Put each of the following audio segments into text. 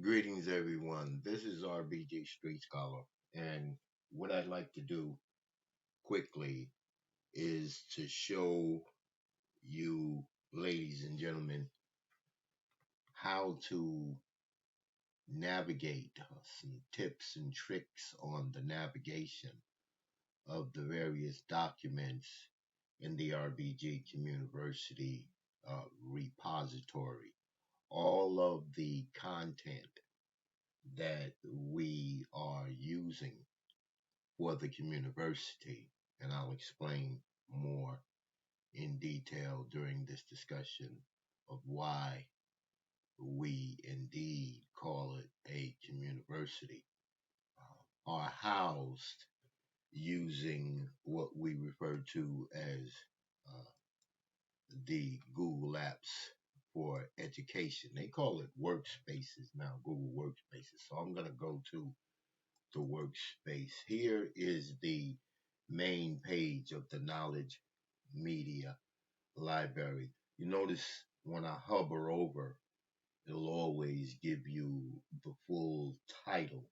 Greetings, everyone. This is RBG Street Scholar, and what I'd like to do quickly is to show you, ladies and gentlemen, how to navigate some tips and tricks on the navigation of the various documents in the RBG Communiversity repository. All of the content that we are using for the Communiversity, and I'll explain more in detail during this discussion of why we indeed call it a Communiversity, are housed using what we refer to as uh, the Google Apps for education. They call it Workspaces now, Google Workspaces. So I'm going to go to the Workspace. Here is the main page of the Knowledge Media Library. You notice when I hover over, it'll always give you the full title.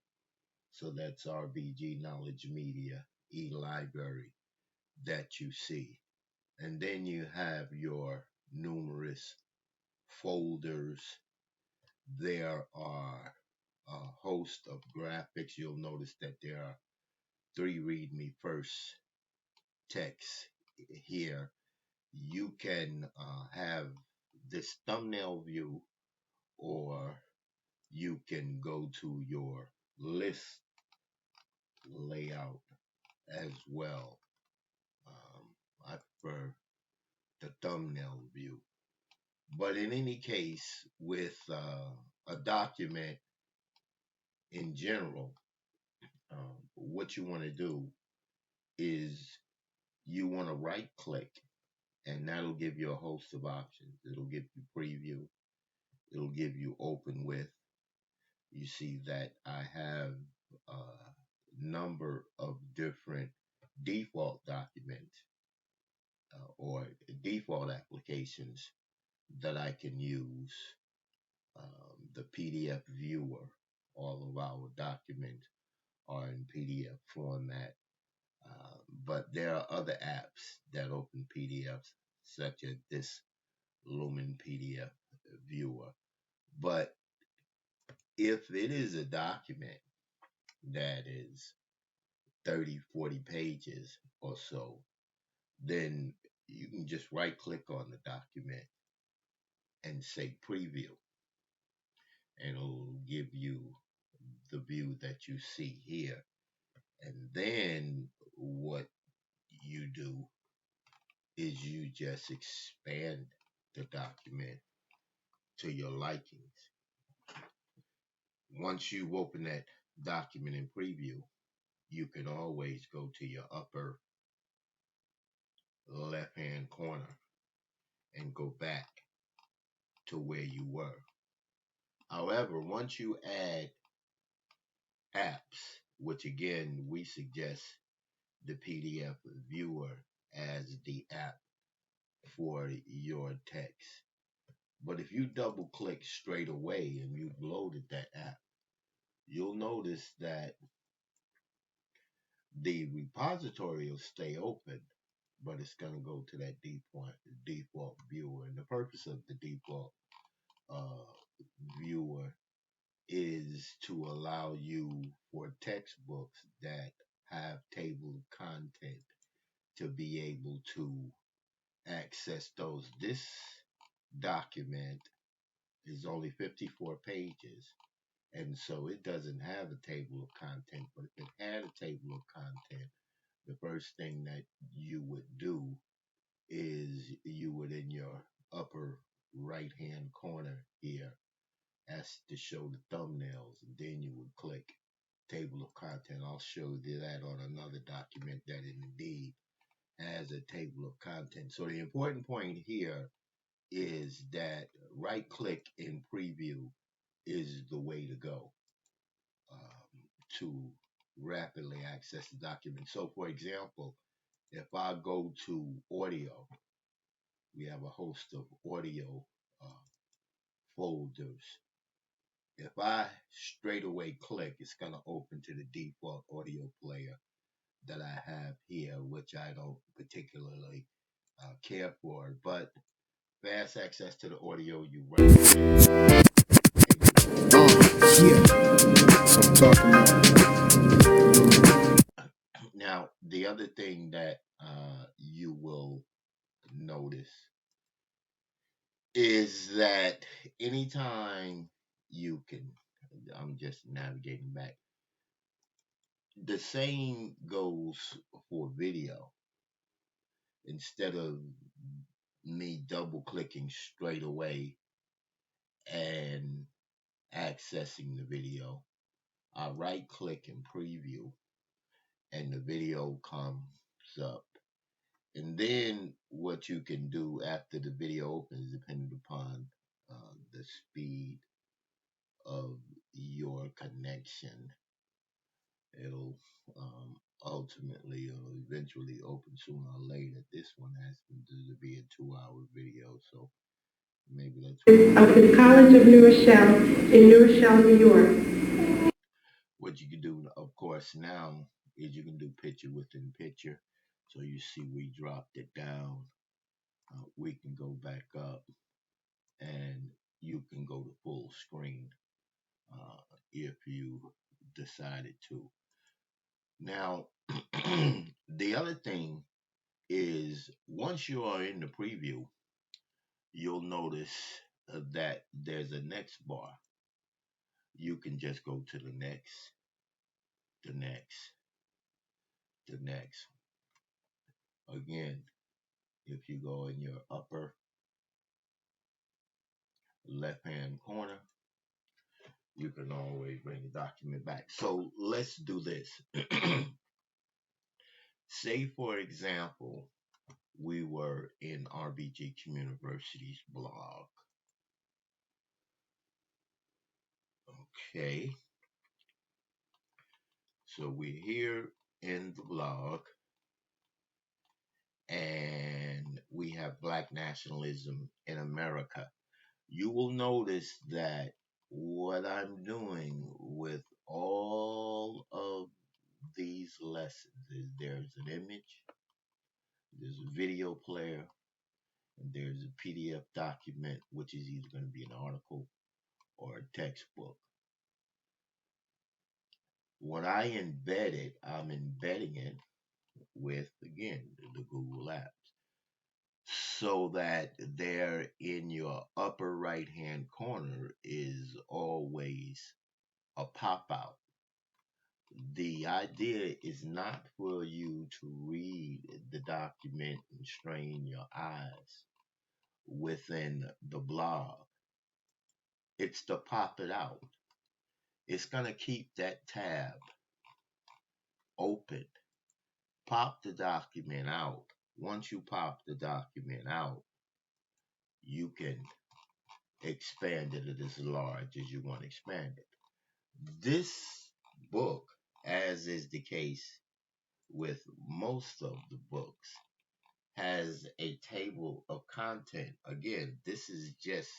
So that's RBG Knowledge Media eLibrary that you see. And then you have your numerous folders. There are a host of graphics. You'll notice that there are 3 read me first texts here. You can have this thumbnail view, or you can go to your list layout as well. I prefer the thumbnail view. But in any case, with a document in general, what you want to do is you want to right click, and that'll give you a host of options. It'll give you preview, it'll give you open with. You see that I have a number of different default documents or default applications that I can use. The PDF viewer, all of our documents are in PDF format. But there are other apps that open PDFs, such as this Lumen PDF viewer. But if it is a document that is 30, 40 pages or so, then you can just right click on the document and say preview, and it'll give you the view that you see here. And then what you do is you just expand the document to your likings. Once you open that document in preview, you can always go to your upper left hand corner and go back to where you were. However, once you add apps, which again we suggest the PDF viewer as the app for your text. But if you double click straight away and you've loaded that app, you'll notice that the repository will stay open, but it's going to go to that default viewer. And the purpose of the default viewer is to allow you, for textbooks that have table of content, to be able to access those. This document is only 54 pages, and so it doesn't have a table of content. But if it had a table of content, the first thing that you would do is you would, in your upper right hand corner here, ask to show the thumbnails, and then you would click table of content. I'll show you that on another document that indeed has a table of content. So the important point here is that right click in preview is the way to go to rapidly access the document. So for example, if I go to audio, we have a host of audio folders. If I straight away click, it's going to open to the default audio player that I have here, which I don't particularly care for. But fast access to the audio, you right click and Yeah, that's what I'm talking about. now the other thing that you will notice is that anytime you can, I'm just navigating back. The same goes for video. Instead of me double clicking straight away and accessing the video, I right click and preview and the video comes up. And then what you can do after the video opens, depending upon the speed of your connection, it'll ultimately or eventually open sooner or later. This one has to be a 2 hour video, so maybe let's wait. Of the College of New Rochelle in New Rochelle, New York. What you can do, of course, now is you can do picture within picture. So you see we dropped it down. We can go back up and you can go to full screen if you decided to. Now, the other thing is once you are in the preview, you'll notice that there's a next bar. You can just go to the next, the next, the next. Again, if you go in your upper left hand corner, you can always bring the document back. So let's do this. Say, for example, we were in RBG Communiversity's blog. Okay, so we're here in the blog and we have Black nationalism in America. You will notice that what I'm doing with all of these lessons is there's an image, there's a video player, and there's a PDF document, which is either going to be an article or a textbook. When I embed it, I'm embedding it with, again, the Google Apps. So that there in your upper right hand corner is always a pop out. The idea is not for you to read the document and strain your eyes within the blog. It's to pop it out. It's going to keep that tab open. Pop the document out. Once you pop the document out, you can expand it as large as you want to expand it. This book, as is the case with most of the books, has a table of content. Again, this is just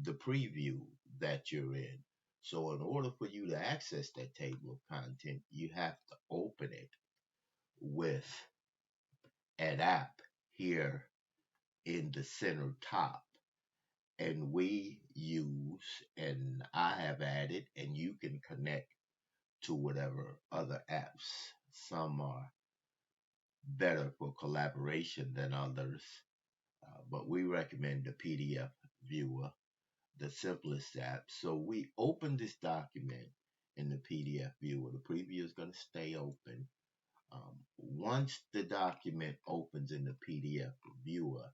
the preview that you're in. So in order for you to access that table of content, you have to open it with an app here in the center top. And we use, and I have added, and you can connect to whatever other apps. Some are better for collaboration than others, but we recommend the PDF viewer, the simplest app. So we open this document in the PDF viewer. The preview is going to stay open. Once the document opens in the PDF viewer,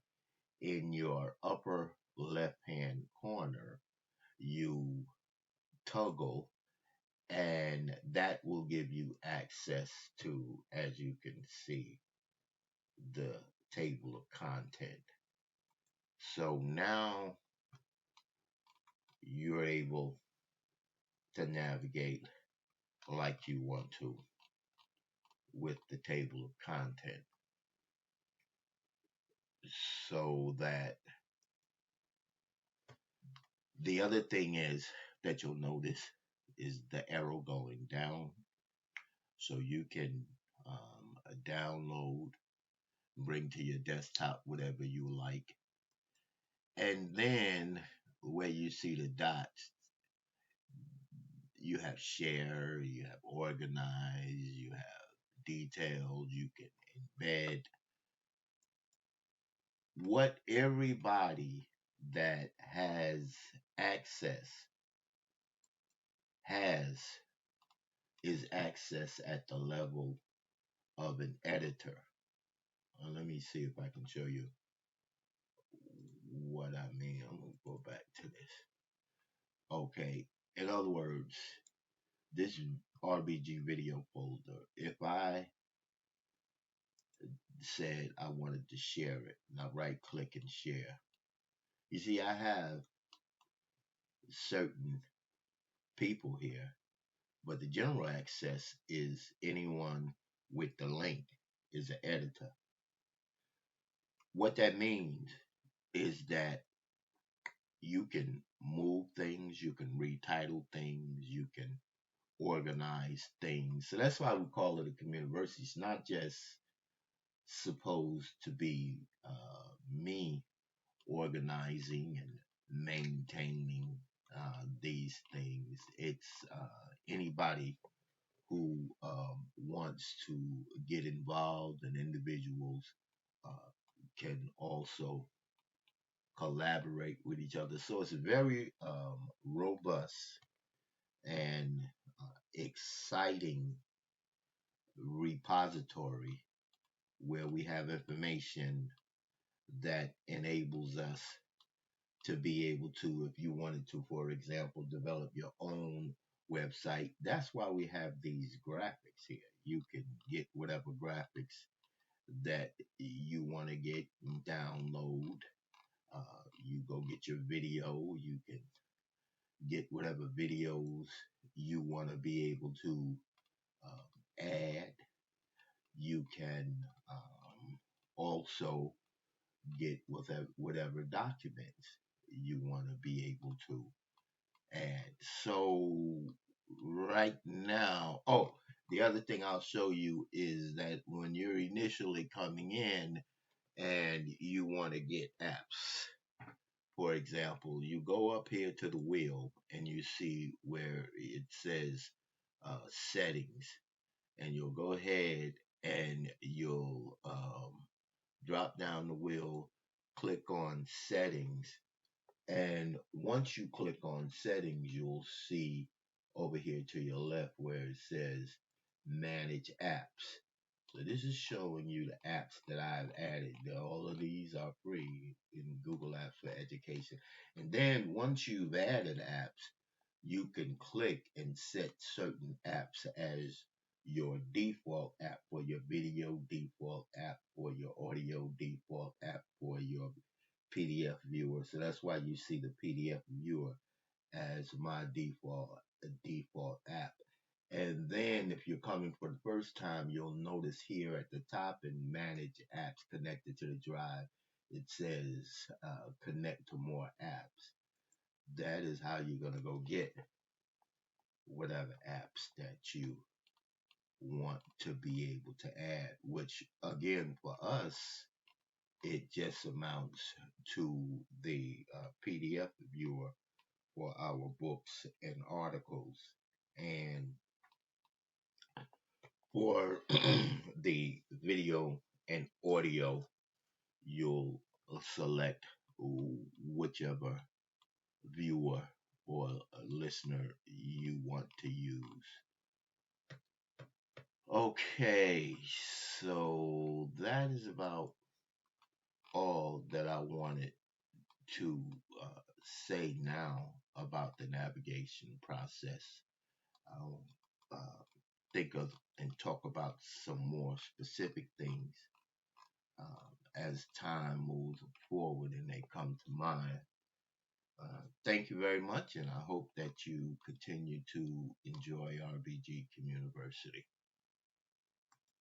in your upper left hand corner, you toggle, and that will give you access to, as you can see, the table of content. So now you're able to navigate like you want to with the table of content. So that the other thing is that you'll notice is the arrow going down. So you can download, bring to your desktop whatever you like. And then where you see the dots, you have share, you have organize, you have detailed, you can embed. What everybody that has access has is access at the level of an editor. Let me see if I can show you what I mean. I'm going to go back to this. Okay. In other words, this RBG video folder, if I said I wanted to share it, and I right click and share, you see, I have certain people here, but the general access is anyone with the link is an editor. What that means is that you can move things, you can retitle things, you can organize things. So that's why we call it a communiversity. It's not just supposed to be me organizing and maintaining these things. It's anybody who wants to get involved, and individuals uh, can also collaborate with each other. So it's a very robust and exciting repository where we have information that enables us to be able to, if you wanted to, for example, develop your own website. That's why we have these graphics here. You can get whatever graphics that you want to get and download. You go get your video. You can get whatever videos you want to be able to add. You can also get whatever documents you want to be able to add. So right now, oh, the other thing I'll show you is that when you're initially coming in and you want to get apps, for example, you go up here to the wheel and you see where it says settings, and you'll go ahead and you'll drop down the wheel, click on settings, and once you click on settings, you'll see over here to your left where it says manage apps. So this is showing you the apps that I've added. All of these are free in Google Apps for Education. And then once you've added apps, you can click and set certain apps as your default app for your video, default app for your audio, default app for your PDF viewer. So that's why you see the PDF viewer as my default app. And then if you're coming for the first time, you'll notice here at the top in manage apps connected to the drive, it says connect to more apps. That is how you're going to go get whatever apps that you want to be able to add, which again for us, it just amounts to the PDF viewer for our books and articles. And for the video and audio, you'll select whichever viewer or listener you want to use. Okay, so that is about all that I wanted to say now about the navigation process. I'll think of and talk about some more specific things as time moves forward and they come to mind. Thank you very much, and I hope that you continue to enjoy RBG Communiversity.